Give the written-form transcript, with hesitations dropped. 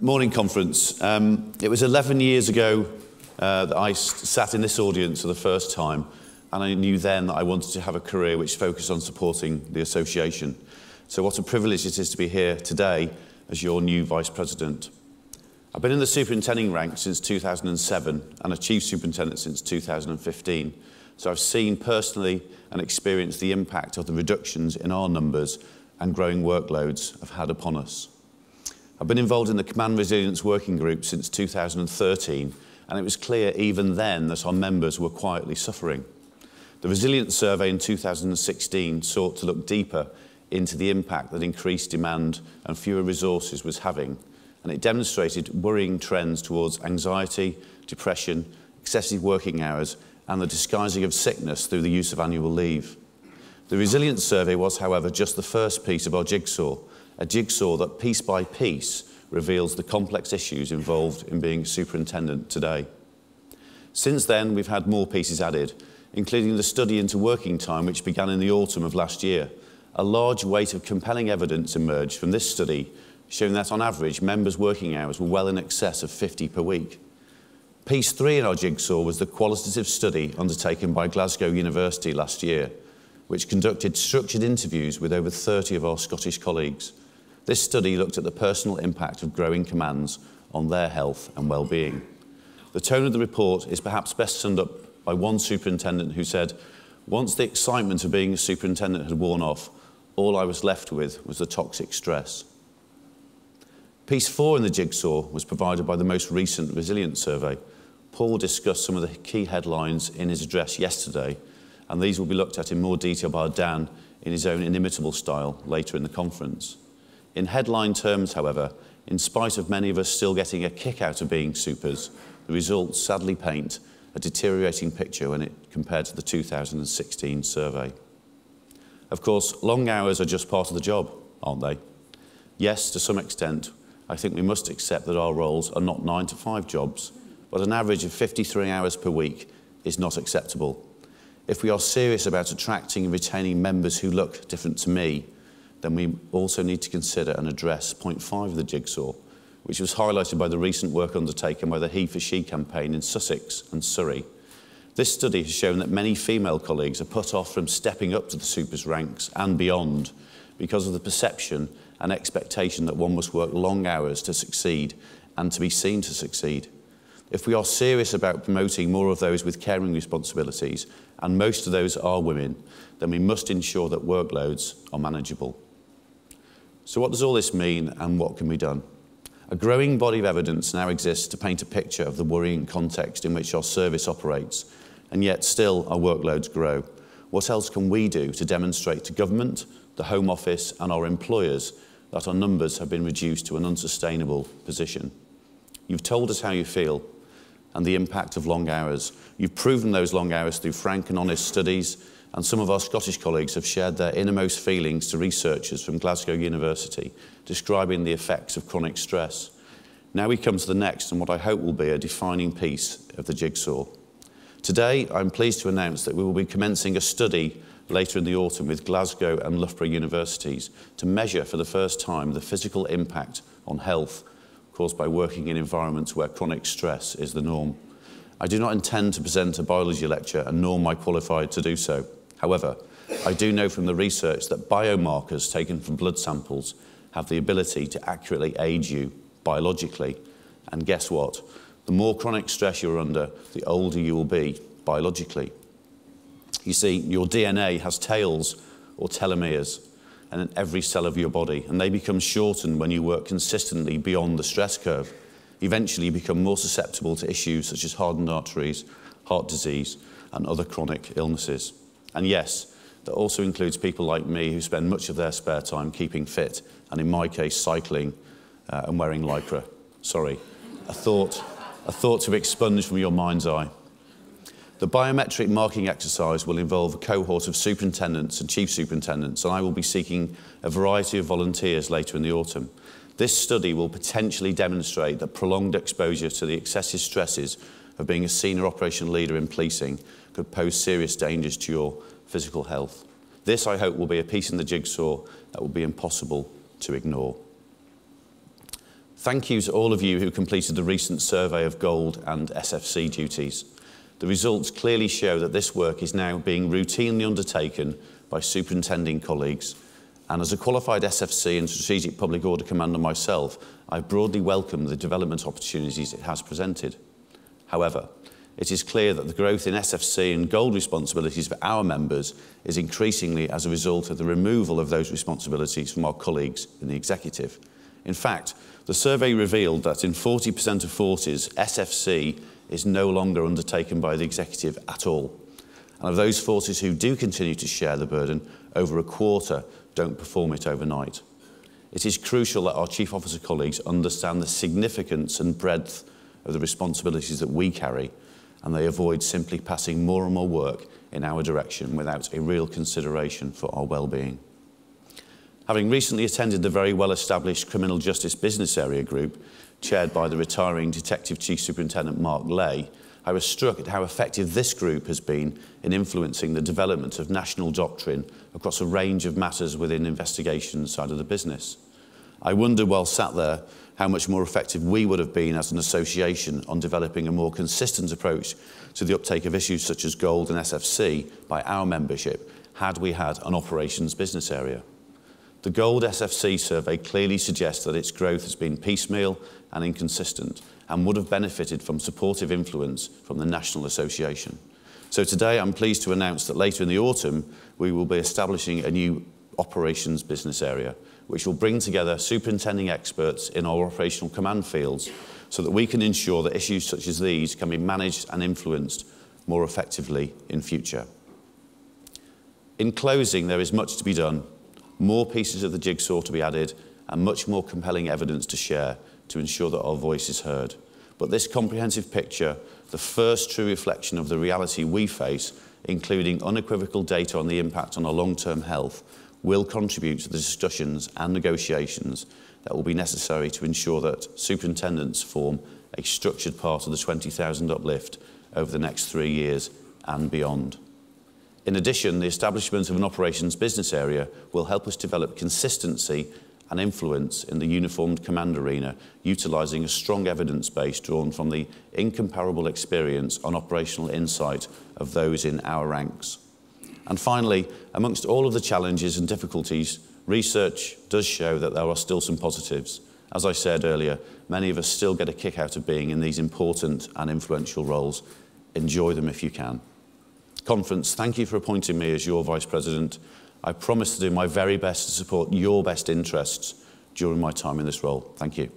Morning conference. It was 11 years ago that I sat in this audience for the first time, and I knew then that I wanted to have a career which focused on supporting the association. So what a privilege it is to be here today as your new Vice President. I've been in the superintending ranks since 2007 and a Chief Superintendent since 2015. So I've seen personally and experienced the impact of the reductions in our numbers and growing workloads have had upon us. I've been involved in the Command Resilience Working Group since 2013, and it was clear even then that our members were quietly suffering. The Resilience Survey in 2016 sought to look deeper into the impact that increased demand and fewer resources was having, and it demonstrated worrying trends towards anxiety, depression, excessive working hours, and the disguising of sickness through the use of annual leave. The Resilience Survey was, however, just the first piece of our jigsaw, a jigsaw that piece by piece reveals the complex issues involved in being a superintendent today. Since then, we've had more pieces added, including the study into working time, which began in the autumn of last year. A large weight of compelling evidence emerged from this study, showing that on average, members' working hours were well in excess of 50 per week. Piece 3 in our jigsaw was the qualitative study undertaken by Glasgow University last year, which conducted structured interviews with over 30 of our Scottish colleagues. This study looked at the personal impact of growing commands on their health and well-being. The tone of the report is perhaps best summed up by one superintendent who said, "Once the excitement of being a superintendent had worn off, all I was left with was the toxic stress." Piece 4 in the jigsaw was provided by the most recent Resilience Survey. Paul discussed some of the key headlines in his address yesterday, and these will be looked at in more detail by Dan in his own inimitable style later in the conference. In headline terms, however, in spite of many of us still getting a kick out of being supers, the results sadly paint a deteriorating picture when compared to the 2016 survey. Of course, long hours are just part of the job, aren't they? Yes, to some extent, I think we must accept that our roles are not 9-to-5 jobs, but an average of 53 hours per week is not acceptable. If we are serious about attracting and retaining members who look different to me, then we also need to consider and address point 5 of the jigsaw, which was highlighted by the recent work undertaken by the He for She campaign in Sussex and Surrey. This study has shown that many female colleagues are put off from stepping up to the supers ranks and beyond because of the perception and expectation that one must work long hours to succeed and to be seen to succeed. If we are serious about promoting more of those with caring responsibilities, and most of those are women, then we must ensure that workloads are manageable. So what does all this mean and what can be done? A growing body of evidence now exists to paint a picture of the worrying context in which our service operates, and yet still our workloads grow. What else can we do to demonstrate to government, the Home Office and our employers that our numbers have been reduced to an unsustainable position? You've told us how you feel and the impact of long hours. You've proven those long hours through frank and honest studies, and some of our Scottish colleagues have shared their innermost feelings to researchers from Glasgow University, describing the effects of chronic stress. Now we come to the next and what I hope will be a defining piece of the jigsaw. Today, I'm pleased to announce that we will be commencing a study later in the autumn with Glasgow and Loughborough universities to measure for the first time the physical impact on health caused by working in environments where chronic stress is the norm. I do not intend to present a biology lecture, and nor am I qualified to do so. However, I do know from the research that biomarkers taken from blood samples have the ability to accurately age you biologically. And guess what? The more chronic stress you're under, the older you will be biologically. You see, your DNA has tails or telomeres in every cell of your body, and they become shortened when you work consistently beyond the stress curve. Eventually, you become more susceptible to issues such as hardened arteries, heart disease, and other chronic illnesses. And yes, that also includes people like me who spend much of their spare time keeping fit, and in my case, cycling and wearing Lycra. Sorry, a thought to be expunged from your mind's eye. The biometric marking exercise will involve a cohort of superintendents and chief superintendents, and I will be seeking a variety of volunteers later in the autumn. This study will potentially demonstrate that prolonged exposure to the excessive stresses of being a senior operational leader in policing could pose serious dangers to your physical health. This, I hope, will be a piece in the jigsaw that will be impossible to ignore. Thank you to all of you who completed the recent survey of Gold and SFC duties. The results clearly show that this work is now being routinely undertaken by superintending colleagues, and as a qualified SFC and Strategic Public Order Commander myself, I broadly welcome the development opportunities it has presented. However, it is clear that the growth in SFC and Gold responsibilities for our members is increasingly as a result of the removal of those responsibilities from our colleagues in the executive. In fact, the survey revealed that in 40% of forces, SFC is no longer undertaken by the executive at all. And of those forces who do continue to share the burden, over a quarter don't perform it overnight. It is crucial that our Chief Officer colleagues understand the significance and breadth of the responsibilities that we carry, and they avoid simply passing more and more work in our direction without a real consideration for our well-being. Having recently attended the very well-established Criminal Justice Business Area Group, chaired by the retiring Detective Chief Superintendent Mark Lay, I was struck at how effective this group has been in influencing the development of national doctrine across a range of matters within the investigation side of the business. I wondered while sat there how much more effective we would have been as an association on developing a more consistent approach to the uptake of issues such as Gold and SFC by our membership had we had an operations business area. The Gold SFC survey clearly suggests that its growth has been piecemeal and inconsistent and would have benefited from supportive influence from the National Association. So today I'm pleased to announce that later in the autumn we will be establishing a new operations business area which will bring together superintending experts in our operational command fields so that we can ensure that issues such as these can be managed and influenced more effectively in future. In closing, there is much to be done, more pieces of the jigsaw to be added, and much more compelling evidence to share to ensure that our voice is heard. But this comprehensive picture, the first true reflection of the reality we face, including unequivocal data on the impact on our long-term health, will contribute to the discussions and negotiations that will be necessary to ensure that superintendents form a structured part of the 20,000 uplift over the next 3 years and beyond. In addition, the establishment of an operations business area will help us develop consistency and influence in the uniformed command arena, utilising a strong evidence base drawn from the incomparable experience and operational insight of those in our ranks. And finally, amongst all of the challenges and difficulties, research does show that there are still some positives. As I said earlier, many of us still get a kick out of being in these important and influential roles. Enjoy them if you can. Conference, thank you for appointing me as your Vice President. I promise to do my very best to support your best interests during my time in this role. Thank you.